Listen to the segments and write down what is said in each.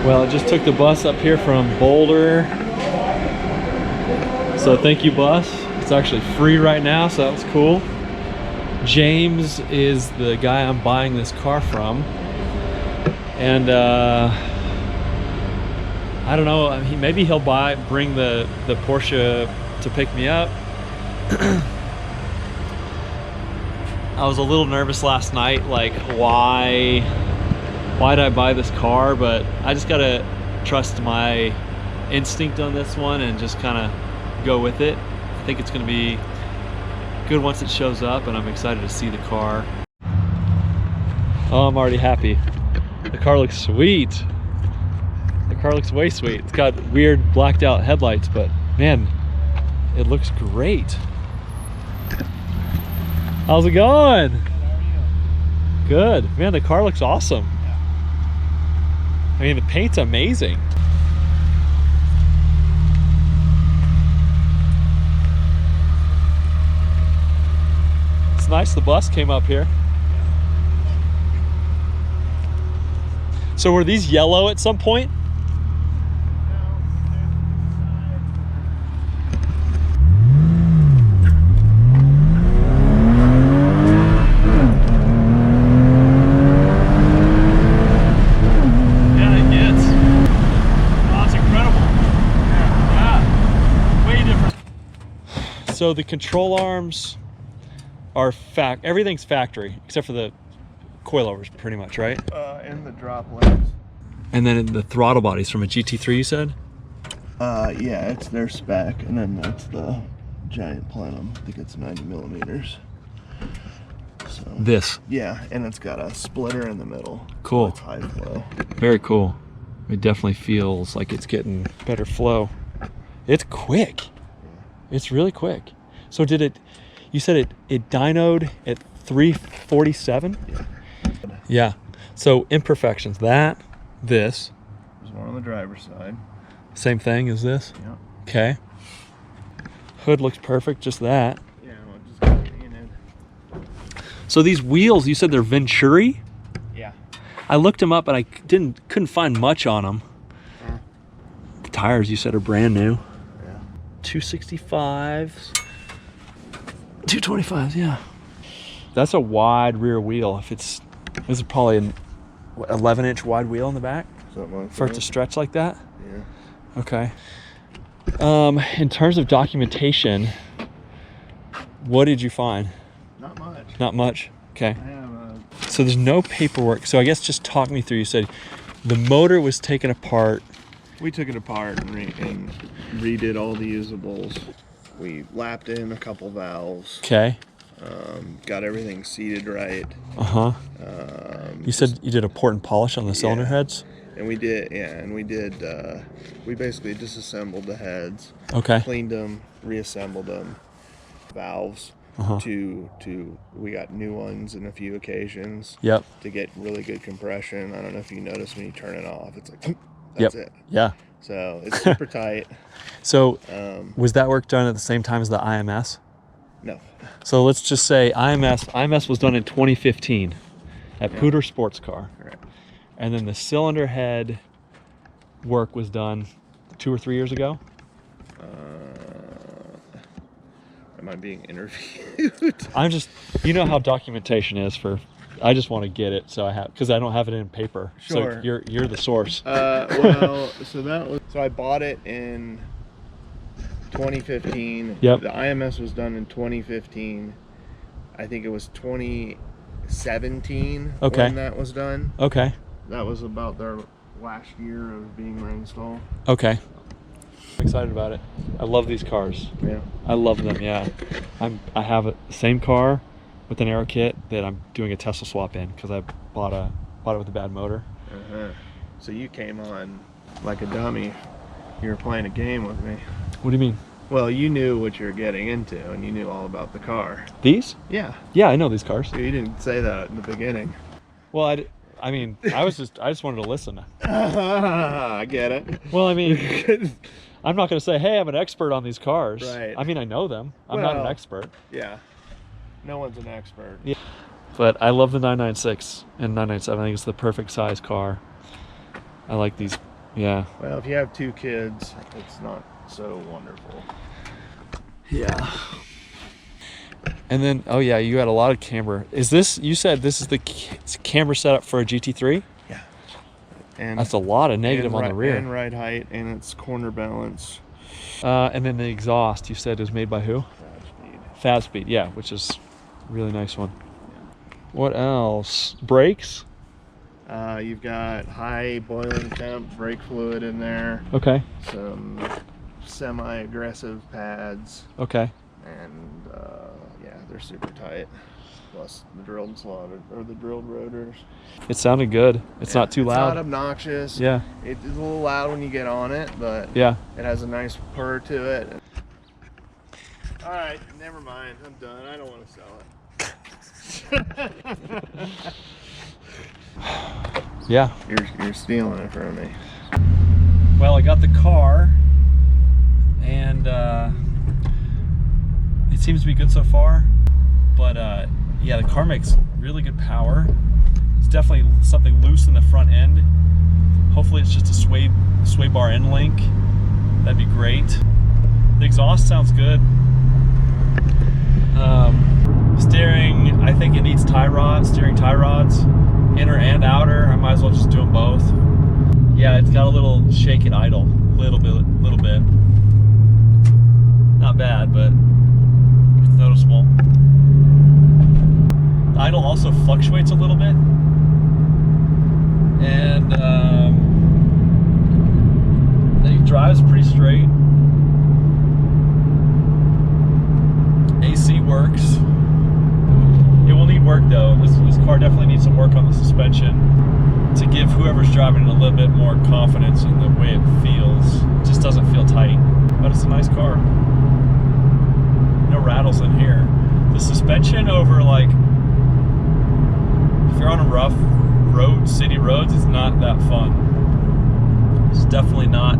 Well, I just took the bus up here from Boulder. So thank you, bus. It's actually free right now, so that was cool. James is the guy I'm buying this car from. And I don't know, maybe he'll bring the Porsche to pick me up. I was a little nervous last night, like why did I buy this car? But I just gotta trust my instinct on this one and just kind of go with it. I think it's gonna be good once it shows up, and I'm excited to see the car. Oh, I'm already happy. The car looks sweet. The car looks way sweet. It's got weird blacked out headlights, but man, it looks great. How's it going? Good, how are you? Good. Man, the car looks awesome. Yeah. I mean, the paint's amazing. It's nice the bus came up here. So were these yellow at some point? So the control arms are everything's factory except for the coilovers, pretty much, right? And the drop legs. And then the throttle body's from a GT3, you said? Yeah, it's their spec, and then that's the giant plenum. I think it's 90 millimeters. So This. yeah, and it's got a splitter in the middle. Cool. So it's high flow. Very cool. It definitely feels like it's getting better flow. It's quick. It's really quick. So you said it dynoed at 347? Yeah. Yeah. So imperfections, this. There's one on the driver's side. Same thing as this? Yeah. Okay. Hood looks perfect, just that. Yeah, well, just getting in. So these wheels, you said they're Venturi? Yeah. I looked them up, but I couldn't find much on them. The tires, you said, are brand new. 265s, 225s, yeah. That's a wide rear wheel. This is probably an 11-inch wide wheel in the back Something like for it to stretch like that. Yeah. Okay. In terms of documentation, what did you find? Not much. Not much. Okay. I have So there's no paperwork. So I guess just talk me through. You said the motor was taken apart. We took it apart and redid all the usables. We lapped in a couple valves. Okay. Got everything seated right. Uh-huh. You said you did a port and polish on the cylinder heads? And we basically disassembled the heads. Okay. Cleaned them, reassembled them. Valves. Uh-huh. We got new ones in a few occasions. Yep. To get really good compression. I don't know if you notice when you turn it off, it's like, that's it. Yeah. So it's super tight. So was that work done at the same time as the IMS? No. So let's just say IMS was done in 2015 at Pooter Sports Car. Right. And then the cylinder head work was done 2 or 3 years ago? Am I being interviewed? I'm just, you know how documentation is I just want to get it, because I don't have it in paper. Sure. So you're the source. Well, so I bought it in 2015. Yep. The IMS was done in 2015. I think it was 2017 when that was done. Okay. That was about their last year of being reinstalled. Okay. I'm excited about it. I love these cars. Yeah. I love them, yeah. I have the same car with an aero kit that I'm doing a Tesla swap in because I bought it with a bad motor. Uh-huh. So you came on like a dummy. You were playing a game with me. What do you mean? Well, you knew what you were getting into, and you knew all about the car. These? Yeah. Yeah, I know these cars. You didn't say that in the beginning. Well, I mean, I just wanted to listen. I get it. Well, I mean, I'm not going to say, hey, I'm an expert on these cars. Right. I mean, I know them. I'm not an expert. Yeah. No one's an expert. Yeah. But I love the 996 and 997. I think it's the perfect size car. I like these Yeah. Well, if you have 2 kids, it's not so wonderful. Yeah. And then, oh yeah, you had a lot of camber. Is this, you said this is the camber setup for a GT3? Yeah. And that's a lot of negative on the rear. And ride height, and it's corner balance. And then the exhaust, you said, is made by who? Fab Speed, yeah, which is a really nice one. What else? Brakes? You've got high boiling temp brake fluid in there. Okay. Some semi-aggressive pads. Okay. And yeah, they're super tight. Plus the drilled slotted, or the drilled rotors. It sounded good. It's not too loud. It's not obnoxious. Yeah. It's a little loud when you get on it, but yeah, it has a nice purr to it. All right, never mind. I'm done. I don't want to sell it. Yeah. You're stealing it from me. Well, I got the car, and it seems to be good so far. But yeah, the car makes really good power. It's definitely something loose in the front end. Hopefully it's just a sway bar end link. That'd be great. The exhaust sounds good. Steering, I think it needs steering tie rods, inner and outer. I might as well just do them both. Yeah, it's got a little shake and idle, little bit. Not bad, but it's noticeable. The idle also fluctuates a little bit, and it drives pretty straight. AC works. It will need work though. This car definitely needs some work on the suspension to give whoever's driving it a little bit more confidence in the way it feels. It just doesn't feel tight, but it's a nice car. No rattles in here. The suspension over, like, if you're on a rough road, city roads, it's not that fun. It's definitely not.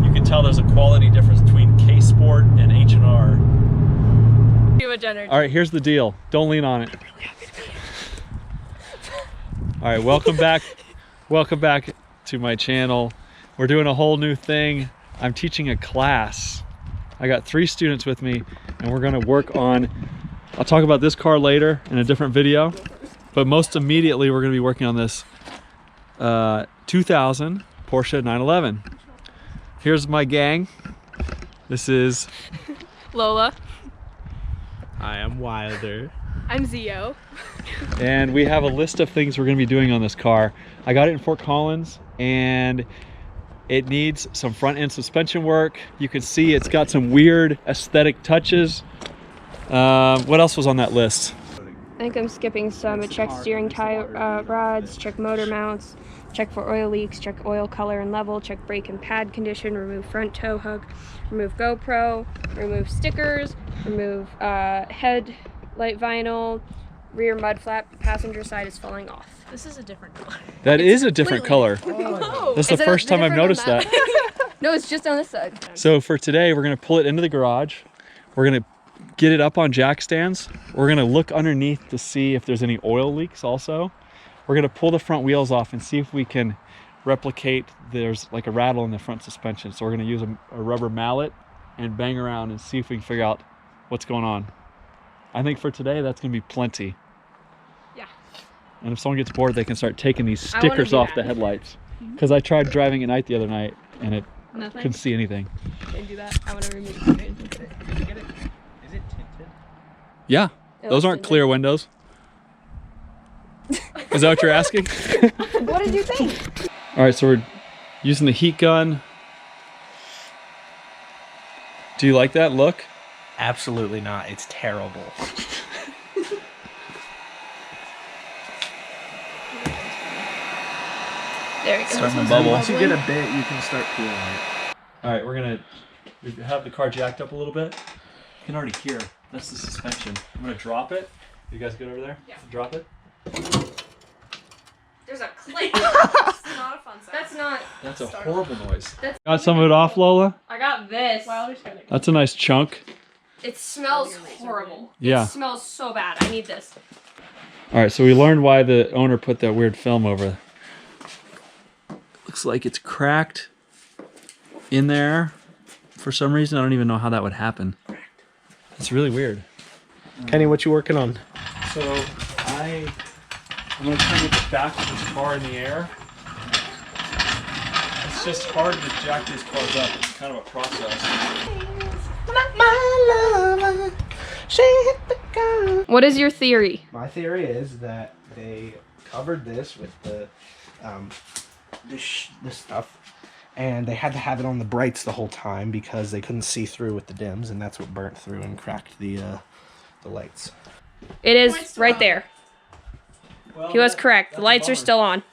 You can tell there's a quality difference between K Sport and H&R. All right, here's the deal. Don't lean on it. All right, welcome back. Welcome back to my channel. We're doing a whole new thing. I'm teaching a class. I got 3 students with me, and we're gonna work on, I'll talk about this car later in a different video, but most immediately we're gonna be working on this 2000 Porsche 911. Here's my gang. This is Lola. I am Wilder. I'm Zio. And we have a list of things we're gonna be doing on this car. I got it in Fort Collins, and it needs some front end suspension work. You can see it's got some weird aesthetic touches. What else was on that list? I think I'm skipping some. Check steering tie rods, check motor mounts, check for oil leaks, check oil color and level, check brake and pad condition, remove front tow hook, remove GoPro, remove stickers, remove headlight vinyl, rear mud flap, passenger side is falling off. This is a different color. That is a different color. Oh. That's the first time I've noticed that. No, it's just on this side. So for today, we're gonna pull it into the garage. We're gonna get it up on jack stands. We're gonna look underneath to see if there's any oil leaks also. We're gonna pull the front wheels off and see if we can replicate there's like a rattle in the front suspension. So we're gonna use a rubber mallet and bang around and see if we can figure out what's going on. I think for today, that's gonna be plenty. Yeah. And if someone gets bored, they can start taking these stickers off the headlights. Because I tried driving at night the other night and it couldn't see anything. Can do that? I want to remove the screen. Did you get it? Is it tinted? Yeah, those aren't clear windows. Is that what you're asking? What did you think? All right, so we're using the heat gun. Do you like that look? Absolutely not. It's terrible. There we go. Starting to bubble. Once you get a bit, you can start peeling it. All right, we have the car jacked up a little bit. You can already hear, that's the suspension. I'm gonna drop it. You guys good over there? Yeah. Drop it. There's a click. It's not a fun sound. That's not. That's a horrible noise. That's- Got some of it off, Lola? I got this. That's a nice chunk. It smells horrible. Yeah. It smells so bad. I need this. All right, so we learned why the owner put that weird film over looks like it's cracked in there for some reason. I don't even know how that would happen. It's really weird. Kenny, what you working on? So I'm gonna try to get the back of this car in the air. It's just hard to jack these cars up. It's kind of a process. What is your theory? My theory is that they covered this with the this stuff, and they had to have it on the brights the whole time because they couldn't see through with the dims, and that's what burnt through and cracked the lights. It is right there. He was correct. The lights are still on.